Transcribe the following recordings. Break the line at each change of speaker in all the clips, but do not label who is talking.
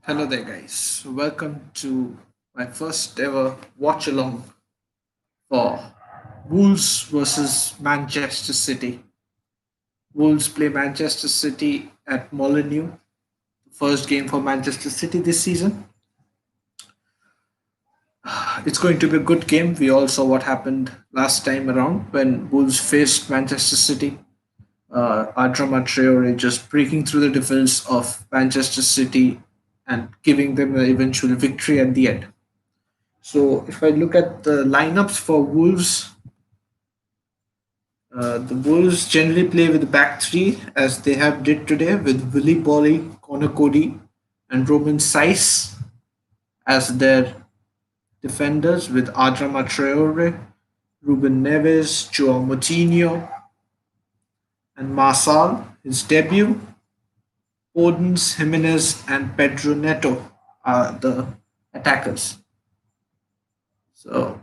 Hello there, guys. Welcome to my first ever watch along for Wolves versus Manchester City. Wolves play Manchester City at Molineux, the first game for Manchester City this season. It's going to be a good game. We all saw what happened last time around when Wolves faced Manchester City. Adama Traore just breaking through the defense of Manchester City and giving them the eventual victory at the end. So if I look at the lineups for Wolves, the Wolves generally play with the back three as they have did today with Willy Bolly, Connor Cody, and Roman Saiss as their defenders with Adrama Traore, Ruben Neves, Joao Moutinho, and Marsal, his debut. Podence, Jimenez, and Pedro Neto are the attackers. So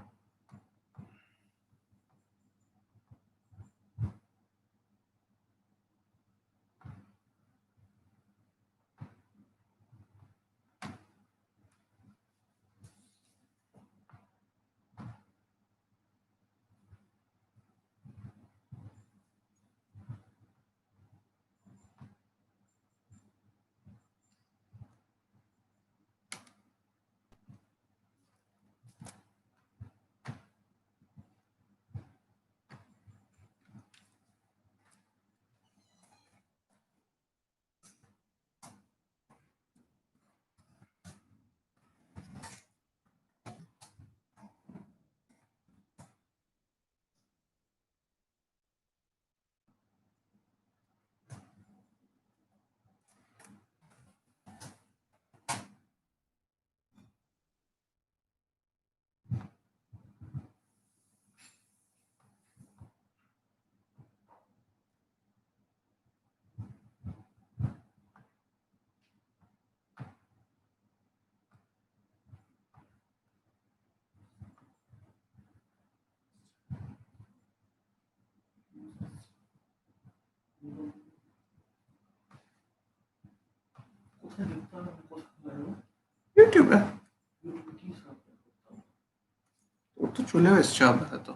ইউটিউবে ও তো চলে এসছে আপাতত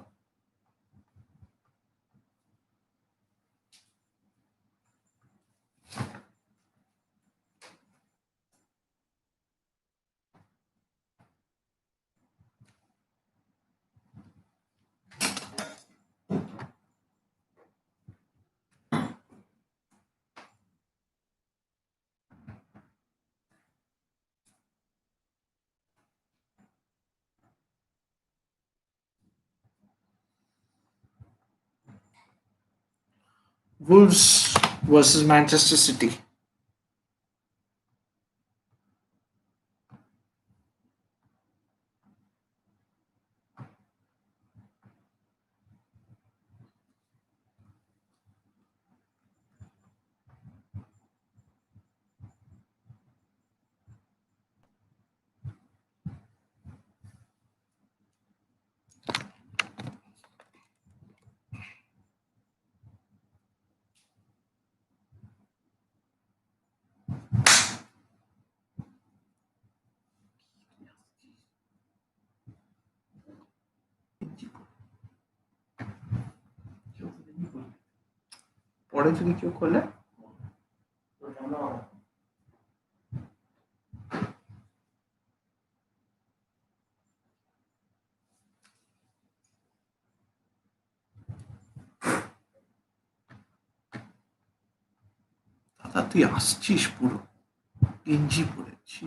Wolves versus Manchester City. পরে যদি কেউ খোলে দাদা তুই আসছিস পুরো গেঞ্জি পরেছি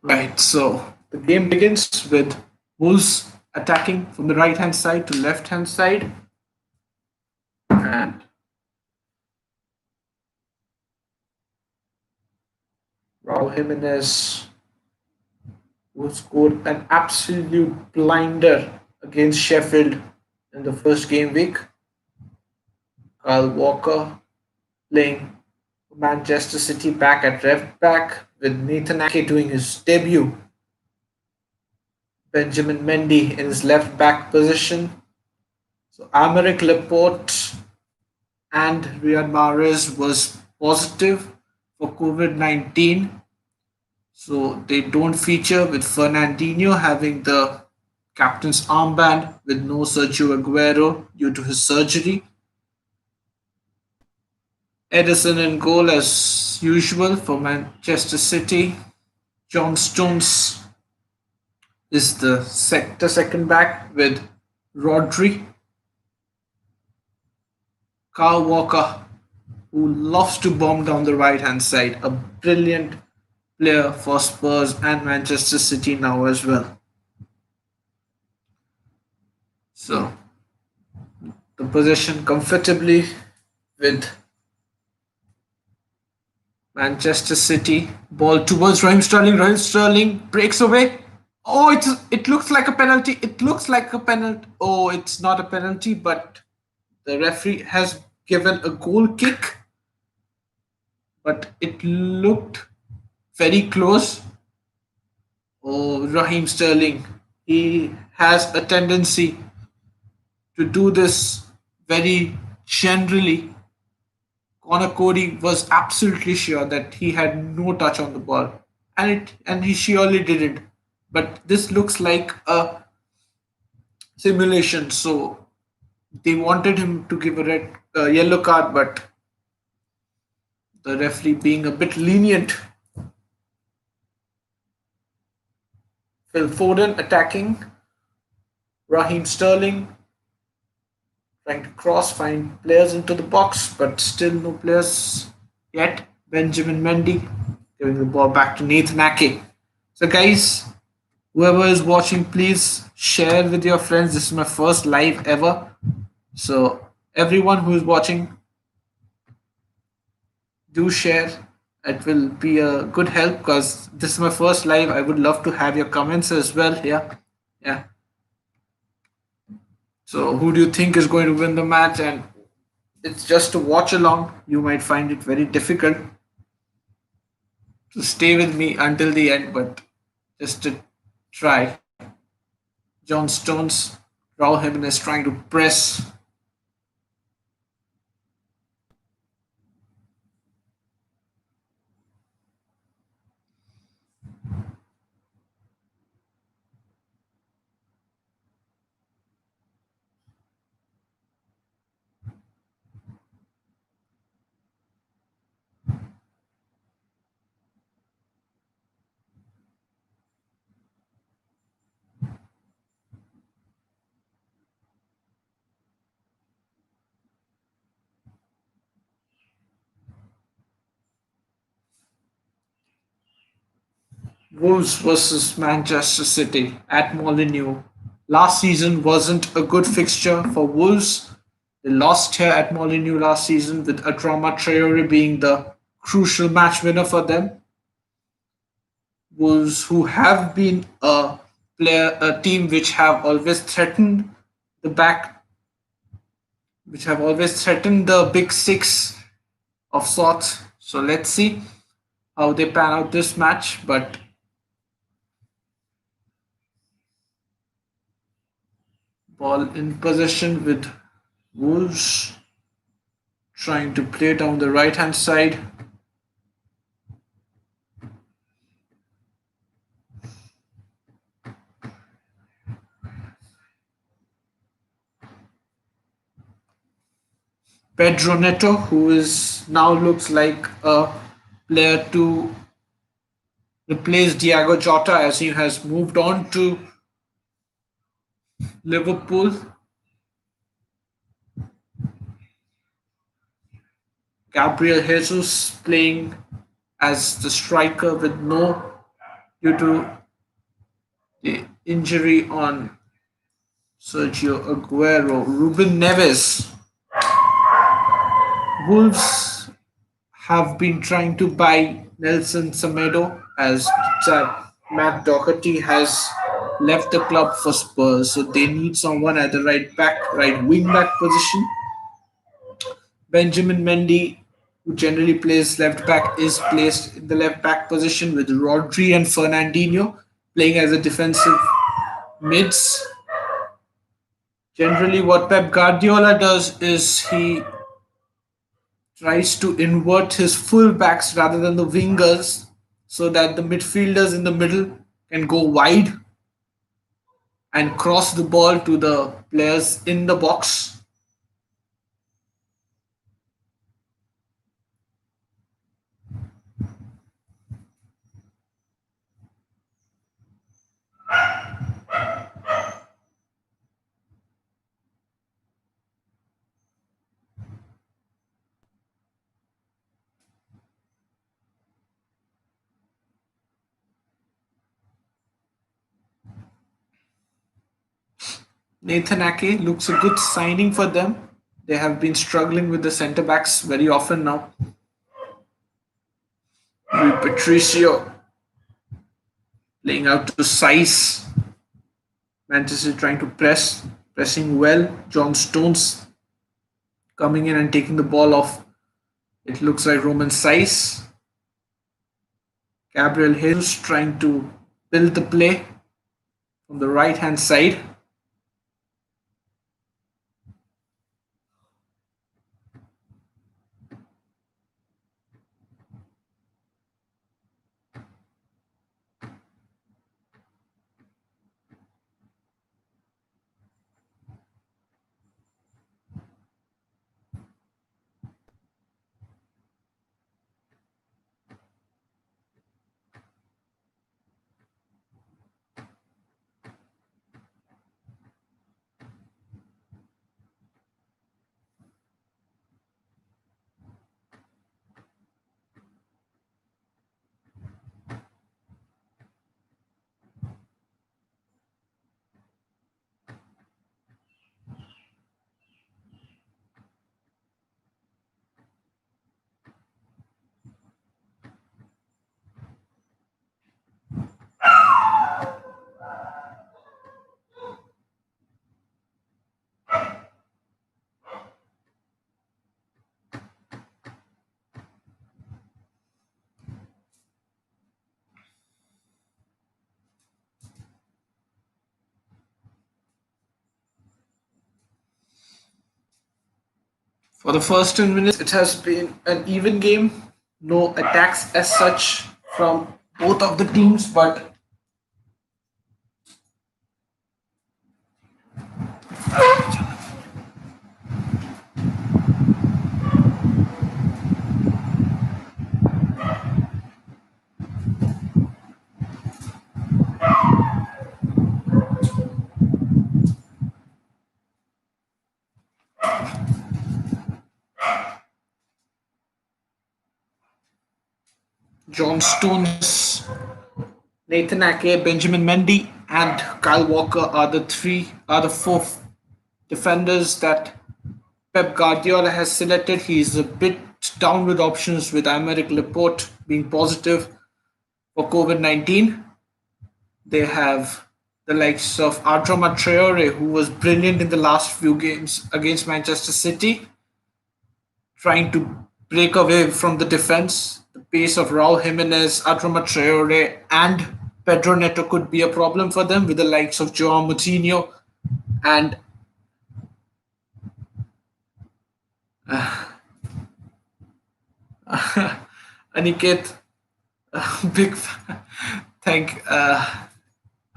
Right, so the game begins with Wolves attacking from the right hand side to left hand side, and Raul Jimenez, who scored an absolute blinder against Sheffield in the first game week. Kyle Walker playing for Manchester City back at left back with Nathan Ake doing his debut. Benjamin Mendy in his left back position. So Amaric Laporte and Riyad Mahrez was positive for COVID-19. So they don't feature with Fernandinho having the captain's armband with no Sergio Aguero due to his surgery. Edison in goal as usual for Manchester City. John Stones is the second back with Rodri. Carl Walker, who loves to bomb down the right hand side, a brilliant player for Spurs and Manchester City now as well. So the possession comfortably with Manchester City. Ball towards Raheem Sterling. Raheem Sterling breaks away. Oh, it looks like a penalty. It looks like a penalty. Oh, it's not a penalty, but the referee has given a goal kick, but it looked very close. Oh, Raheem Sterling. He has a tendency to do this very generally. Connor Cody was absolutely sure that he had no touch on the ball, and he surely didn't. But this looks like a simulation, so they wanted him to give a yellow card, but the referee being a bit lenient. Phil Foden attacking, Raheem Sterling trying to cross, find players into the box, but still no players yet. Benjamin Mendy giving the ball back to Nathan Ake. So, guys, whoever is watching, please share with your friends. This is my first live ever. So, everyone who is watching, do share. It will be a good help because this is my first live. I would love to have your comments as well here. Yeah. So, who do you think is going to win the match? And it's just to watch along. You might find it very difficult to stay with me until the end, but just to try. John Stones, Raul Jimenez trying to press. Wolves versus Manchester City at Molineux. Last season wasn't a good fixture for Wolves. They lost here at Molineux last season with Adrama Traore being the crucial match winner for them. Wolves, who have been a team which have always threatened the back, which have always threatened the big six of sorts. So let's see how they pan out this match. But ball in possession with Wolves trying to play down the right hand side. Pedro Neto, who is now looks like a player to replace Diego Jota as he has moved on to Liverpool. Gabriel Jesus playing as the striker with no due to the injury on Sergio Aguero. Ruben Neves. Wolves have been trying to buy Nelson Semedo as Matt Doherty has left the club for Spurs, so they need someone at the right wing back position. Benjamin Mendy, who generally plays left back, is placed in the left back position with Rodri and Fernandinho playing as a defensive mids. Generally, what Pep Guardiola does is he tries to invert his full backs rather than the wingers so that the midfielders in the middle can go wide and cross the ball to the players in the box. Nathan Ake looks a good signing for them. They have been struggling with the centre backs very often now. Rui Patricio playing out to Size. Manchester trying to pressing well. John Stones coming in and taking the ball off. It looks like Roman Size. Gabriel Jesus trying to build the play from the right hand side. For the first 10 minutes, it has been an even game. No attacks as such from both of the teams, but John Stones, Nathan Ake, Benjamin Mendy, and Kyle Walker are the four defenders that Pep Guardiola has selected. He's a bit down with options with Aymeric Laporte being positive for COVID-19. They have the likes of Adroma Traore, who was brilliant in the last few games against Manchester City, trying to break away from the defense. The pace of Raul Jimenez, Adroma Traore, and Pedro Neto could be a problem for them with the likes of Joao Moutinho and Aniket. Big thank. How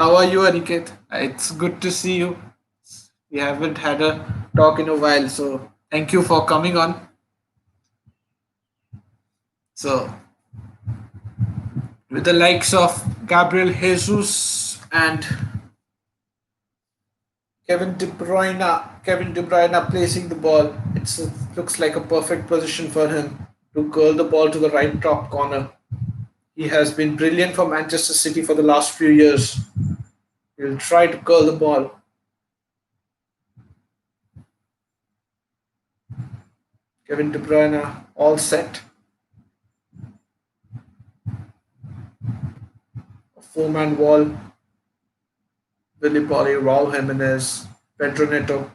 are you, Aniket? It's good to see you. We haven't had a talk in a while, so thank you for coming on. So, with the likes of Gabriel Jesus and Kevin De Bruyne placing the ball, it looks like a perfect position for him to curl the ball to the right top corner. He has been brilliant for Manchester City for the last few years. He'll try to curl the ball. Kevin De Bruyne all set. A four-man wall. Willy Bolly, Raul Jimenez, Pedro Neto,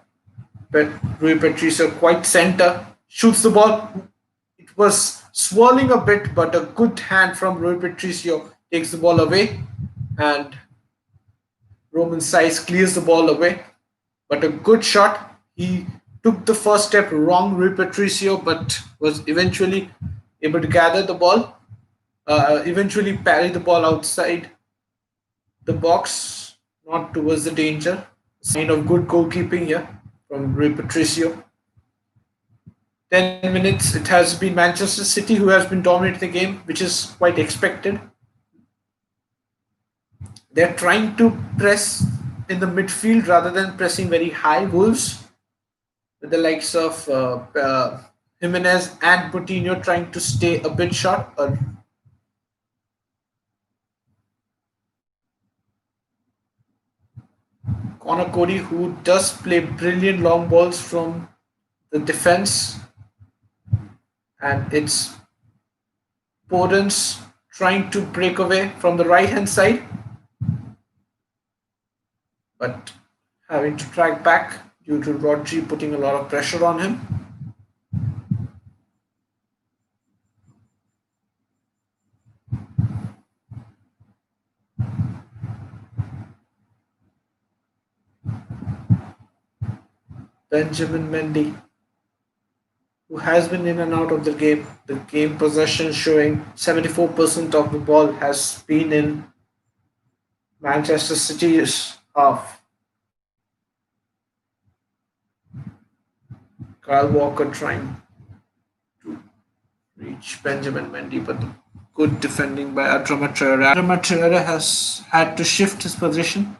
Rui Patricio quite center. Shoots the ball. It was swirling a bit, but a good hand from Rui Patricio takes the ball away, and Roman Saiz clears the ball away. But a good shot. He took the first step wrong, Rui Patricio, but was eventually able to gather the ball, eventually parry the ball outside the box, not towards the danger. Sign of good goalkeeping here from Rui Patricio. 10 minutes, it has been Manchester City who has been dominating the game, which is quite expected. They're trying to press in the midfield rather than pressing very high. Wolves, with the likes of Jimenez and Coutinho trying to stay a bit short. Connor Cody, who does play brilliant long balls from the defense, and it's Podence trying to break away from the right hand side, but having to track back due to Rodri putting a lot of pressure on him. Benjamin Mendy, who has been in and out of the game. The game possession showing 74% of the ball has been in Manchester City's half. Kyle Walker trying to reach Benjamin Mendy, but good defending by Adama Traore. Adama Traore has had to shift his position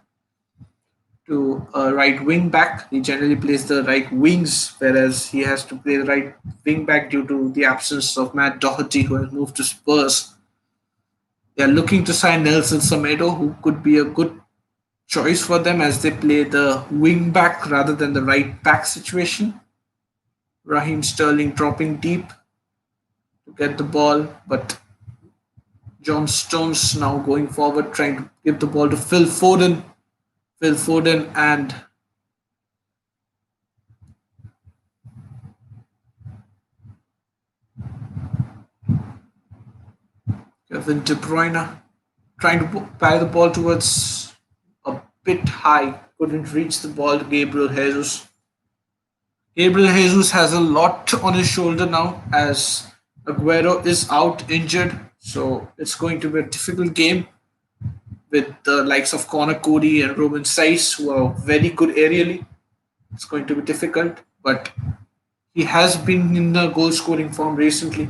to a right wing back. He generally plays the right wings, whereas he has to play the right wing back due to the absence of Matt Doherty, who has moved to Spurs. They are looking to sign Nelson Semedo, who could be a good choice for them as they play the wing back rather than the right back situation. Raheem Sterling dropping deep to get the ball, but John Stones now going forward, trying to give the ball to Phil Foden. Phil Foden and Kevin De Bruyne trying to parry the ball towards a bit high. Couldn't reach the ball to Gabriel Jesus. Gabriel Jesus has a lot on his shoulder now as Aguero is out injured. So it's going to be a difficult game with the likes of Connor Cody and Roman Saiz, who are very good aerially. It's going to be difficult, but he has been in the goal scoring form recently.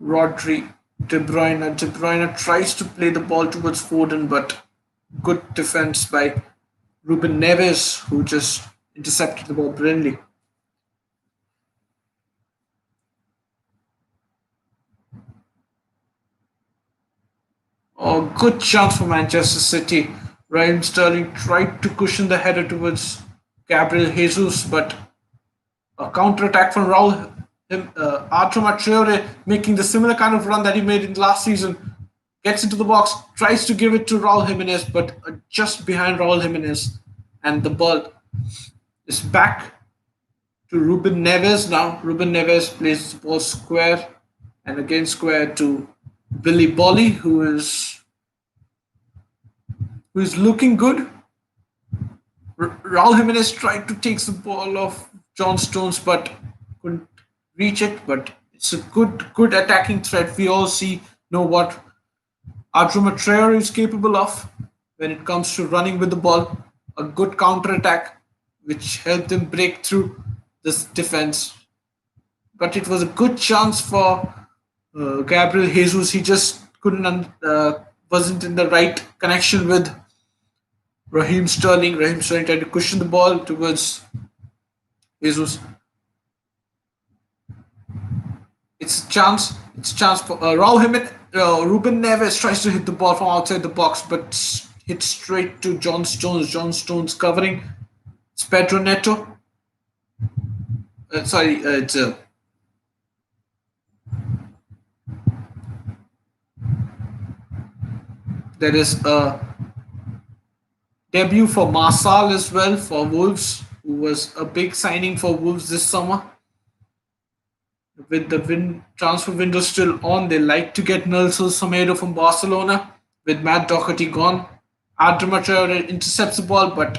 Rodri, De Bruyne. De Bruyne tries to play the ball towards Foden, but good defense by Ruben Neves, who just intercepted the ball brilliantly. Oh, good chance for Manchester City. Raheem Sterling tried to cushion the header towards Gabriel Jesus, but a counter attack from Raul Arturo Traore making the similar kind of run that he made in last season. Gets into the box, tries to give it to Raul Jimenez, but just behind Raul Jimenez. And the ball is back to Ruben Neves now. Ruben Neves plays the ball square and again square to Billy Bolly, who is looking good. Raul Jimenez tried to take the ball off John Stones, but couldn't reach it. But it's a good attacking threat. We all know what Adama Traore is capable of when it comes to running with the ball. A good counter attack, which helped him break through this defense. But it was a good chance for Gabriel Jesus. He just wasn't in the right connection with Raheem Sterling. Raheem Sterling tried to cushion the ball towards Jesus. It's a chance. It's a chance for Raul Jimenez. Ruben Neves tries to hit the ball from outside the box, but hits straight to John Stones. John Stones covering. It's Pedro Neto. Sorry, it's there is a debut for Marsal as well for Wolves, who was a big signing for Wolves this summer. With the transfer window still on, they like to get Nelson Semedo from Barcelona. With Matt Doherty gone, Adama Traore intercepts the ball, but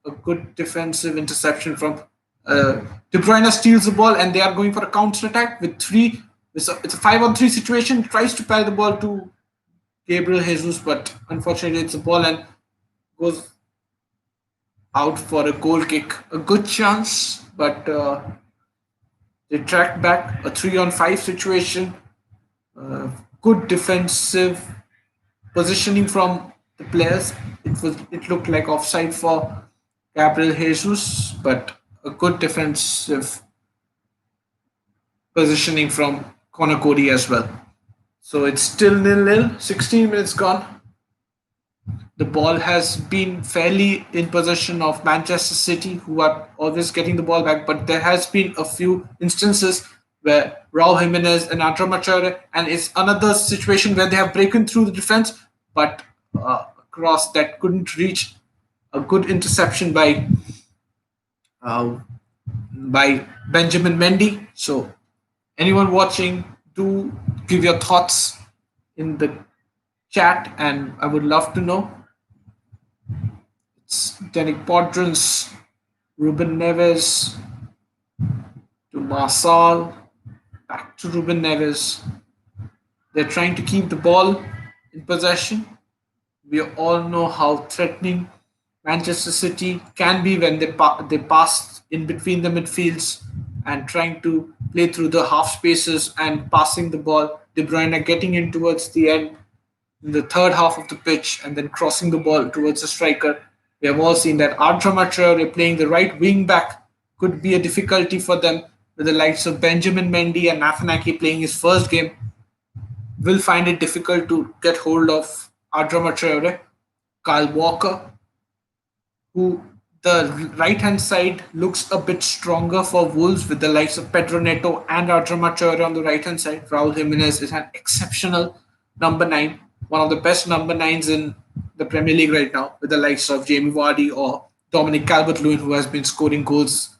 a good defensive interception from De Bruyne steals the ball, and they are going for a counter attack with three. It's a 5-on-3 situation. Tries to parry the ball to Gabriel Jesus, but unfortunately, it's a ball and goes out for a goal kick. A good chance, but they tracked back a 3-on-5 situation. Good defensive positioning from the players. It looked like offside for Gabriel Jesus, but a good defensive positioning from Connor Cody as well. So it's still 0-0. 16 minutes gone. The ball has been fairly in possession of Manchester City, who are always getting the ball back. But there has been a few instances where Raul Jimenez and Adama Traore, and it's another situation where they have broken through the defense, but a cross that couldn't reach a good interception uh, by Benjamin Mendy. So anyone watching, do give your thoughts in the chat, and I would love to know. It's Danik Podrons, Ruben Neves to Marsal, back to Ruben Neves. They're trying to keep the ball in possession. We all know how threatening Manchester City can be when they pass in between the midfields and trying to play through the half spaces and passing the ball. De Bruyne getting in towards the end in the third half of the pitch and then crossing the ball towards the striker. We have all seen that Adama Traore playing the right wing back could be a difficulty for them, with the likes of Benjamin Mendy and Nathan Ake playing his first game. Will find it difficult to get hold of Adama Traore. Kyle Walker, who the right hand side looks a bit stronger for Wolves, with the likes of Pedro Neto and Adama Traore on the right hand side. Raul Jimenez is an exceptional number 9, one of the best number 9s in the Premier League right now, with the likes of Jamie Vardy or Dominic Calvert-Lewin, who has been scoring goals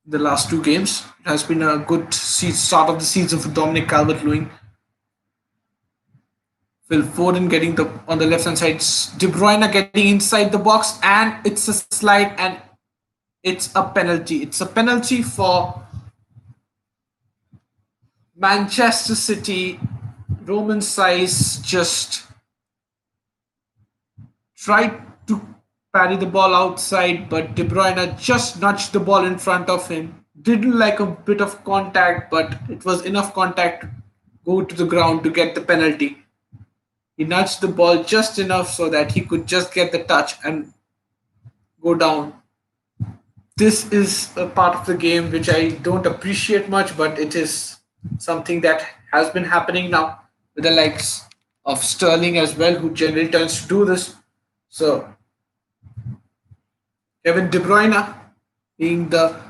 in the last 2 games. It has been a good start of the season for Dominic Calvert-Lewin. Phil Foden getting on the left hand side. De Bruyne getting inside the box, and it's a slide, and it's a penalty. It's a penalty for Manchester City. Roman Saiz just tried to parry the ball outside, but De Bruyne just nudged the ball in front of him. Didn't like a bit of contact, but it was enough contact to go to the ground to get the penalty. He nudged the ball just enough so that he could just get the touch and go down. This is a part of the game which I don't appreciate much, but it is something that has been happening now with the likes of Sterling as well, who generally tends to do this. So Kevin De Bruyne, being the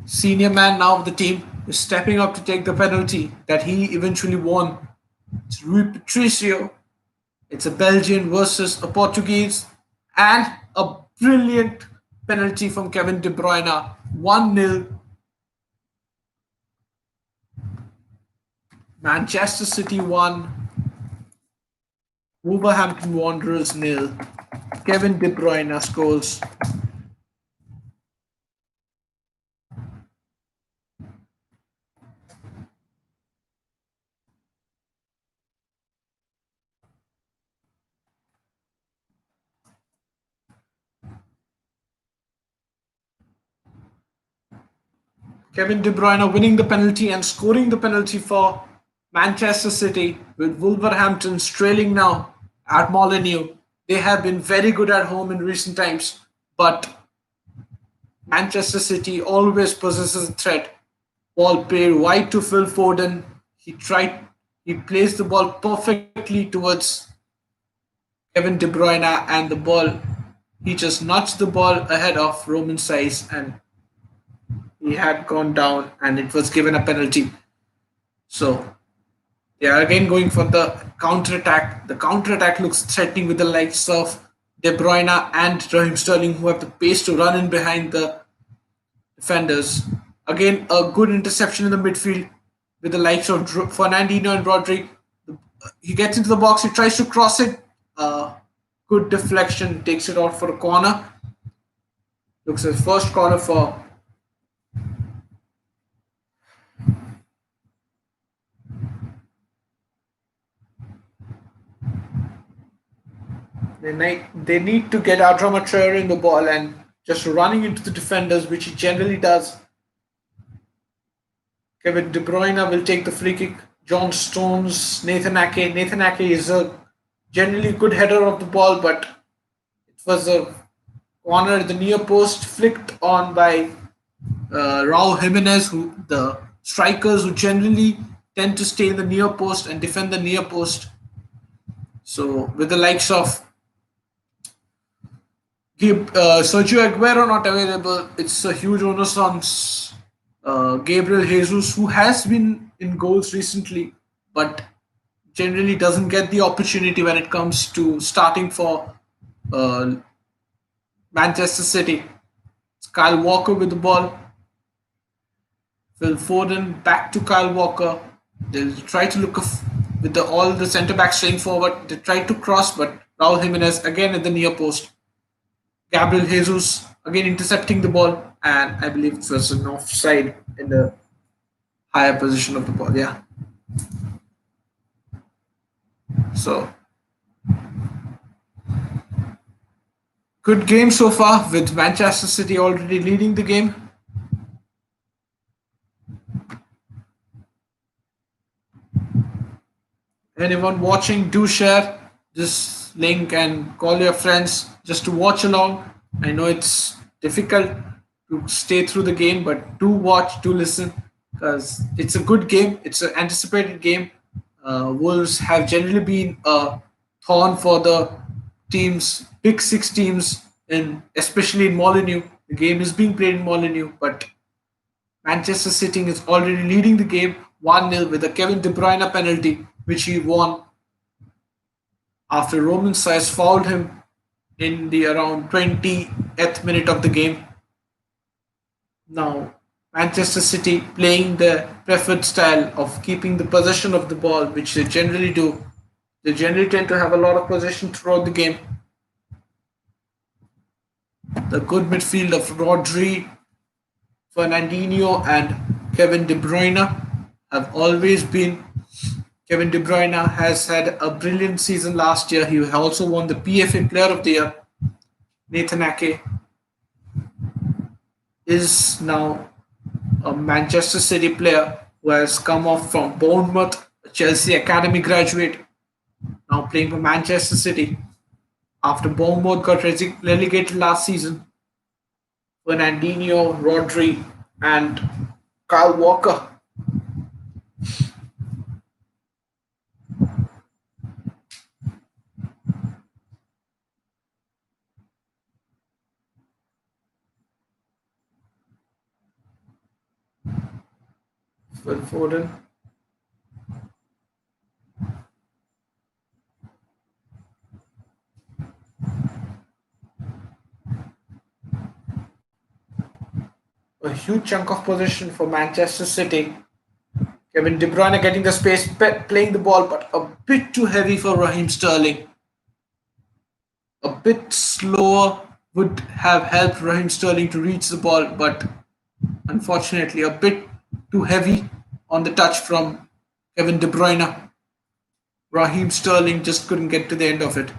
senior man now of the team, is stepping up to take the penalty that he eventually won. It's Rui Patricio. It's a Belgian versus a Portuguese, and a brilliant penalty from Kevin De Bruyne. 1-0. Manchester City 1. Wolverhampton Wanderers 0. Kevin De Bruyne scores. Kevin De Bruyne winning the penalty and scoring the penalty for Manchester City, with Wolverhampton trailing now at Molineux. They have been very good at home in recent times, but Manchester City always possesses a threat. Ball played wide to Phil Foden. He placed the ball perfectly towards Kevin De Bruyne, and the ball, he just notched the ball ahead of Roman Saiz, and he had gone down, and it was given a penalty. So they are again going for the counter attack. The counter attack looks threatening with the likes of De Bruyne and Raheem Sterling, who have the pace to run in behind the defenders. Again, a good interception in the midfield with the likes of Fernandinho and Rodri. He gets into the box, he tries to cross it. Good deflection, takes it out for a corner. Looks as first corner for. They need to get Adama Traore in the ball and just running into the defenders, which he generally does. Kevin De Bruyne will take the free kick. John Stones, Nathan Ake. Nathan Ake is a generally good header of the ball, but it was a corner at the near post flicked on by Raul Jimenez, who the strikers who generally tend to stay in the near post and defend the near post. So with the likes of Sergio Aguero not available, it's a huge onus on Gabriel Jesus, who has been in goals recently, but generally doesn't get the opportunity when it comes to starting for uh, Manchester City. It's Kyle Walker with the ball. Phil Foden back to Kyle Walker. They'll try to look with all the centre backs staying forward. They try to cross, but Raul Jimenez again at the near post. Gabriel Jesus again intercepting the ball, and I believe it was an offside in the higher position of the ball. Yeah. So good game so far with Manchester City already leading the game. Anyone watching, do share this link and call your friends just to watch along. I know it's difficult to stay through the game, but do watch, do listen, because it's a good game. It's an anticipated game. Wolves have generally been a thorn for the teams, big six teams, in especially in Molineux. The game is being played in Molineux, but Manchester City is already leading the game 1-0 with a Kevin De Bruyne penalty, which he won after Roman Saez fouled him in the around 20th minute of the game. Now, Manchester City playing the preferred style of keeping the possession of the ball, which they generally do. They generally tend to have a lot of possession throughout the game. The good midfield of Rodri, Fernandinho, and Kevin De Bruyne have always been. Kevin De Bruyne has had a brilliant season last year. He also won the PFA Player of the Year. Nathan Ake is now a Manchester City player who has come off from Bournemouth, a Chelsea Academy graduate, now playing for Manchester City. After Bournemouth got relegated last season, Fernandinho, Rodri, and Kyle Walker Phil Foden. A huge chunk of possession for Manchester City. Kevin De Bruyne getting the space, playing the ball, but a bit too heavy for Raheem Sterling. A bit slower would have helped Raheem Sterling to reach the ball, but unfortunately, a bit too heavy on the touch from Kevin De Bruyne. Raheem Sterling just couldn't get to the end of it.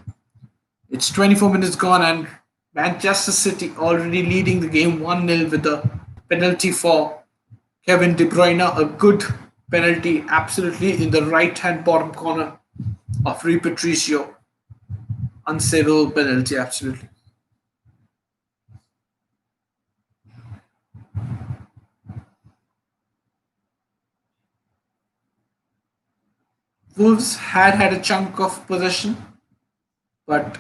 It's 24 minutes gone, and Manchester City already leading the game 1-0 with a penalty for Kevin De Bruyne. A good penalty, absolutely in the right hand bottom corner of Rui Patricio. Unsavable penalty, absolutely. Wolves had a chunk of possession, but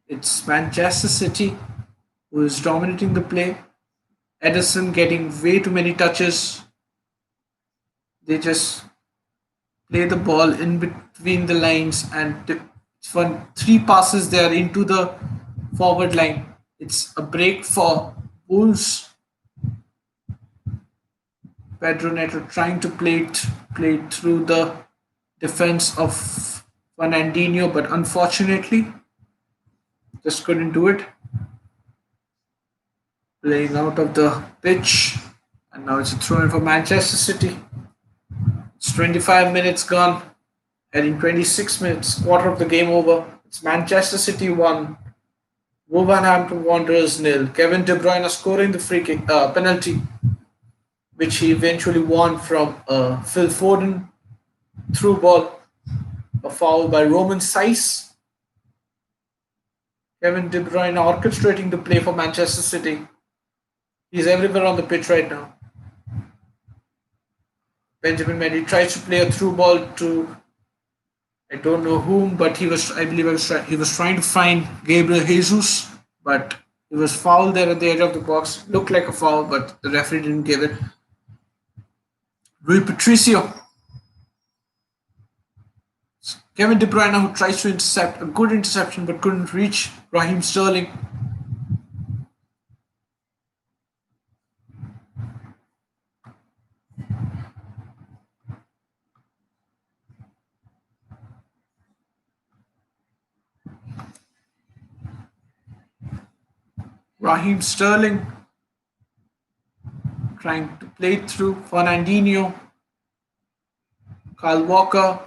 it's Manchester City who is dominating the play. Edison getting way too many touches. They just play the ball in between the lines, and for three passes they are into the forward line. It's a break for Wolves. Pedro Neto trying to play it through the defense of Fernandinho, but unfortunately just couldn't do it. Playing out of the pitch, and now it's a throw in for Manchester City. It's 25 minutes gone, heading 26 minutes, quarter of the game over. It's Manchester City 1, Wolverhampton Wanderers nil. Kevin De Bruyne scoring the free kick penalty, which he eventually won from Phil Foden through ball, a foul by Roman Saiss. Kevin De Bruyne orchestrating the play for Manchester City. He's everywhere on the pitch right now. Benjamin Mendy tries to play a through ball to I don't know whom, but I believe he was trying to find Gabriel Jesus, but he was fouled there at the edge of the box. Looked like a foul, but the referee didn't give it. Rui Patricio. Kevin De Bruyne who tries to intercept a good interception but couldn't reach Raheem Sterling. Raheem Sterling trying to play through Fernandinho. Kyle Walker.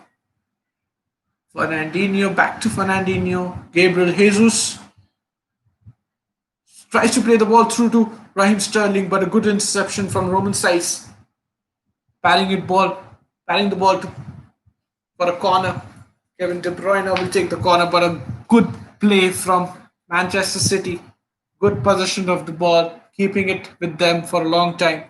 Fernandinho back to Fernandinho. Gabriel Jesus tries to play the ball through to Raheem Sterling, but a good interception from Roman Saiss. Parrying the ball for a corner. Kevin De Bruyne will take the corner, but a good play from Manchester City. Good possession of the ball, keeping it with them for a long time.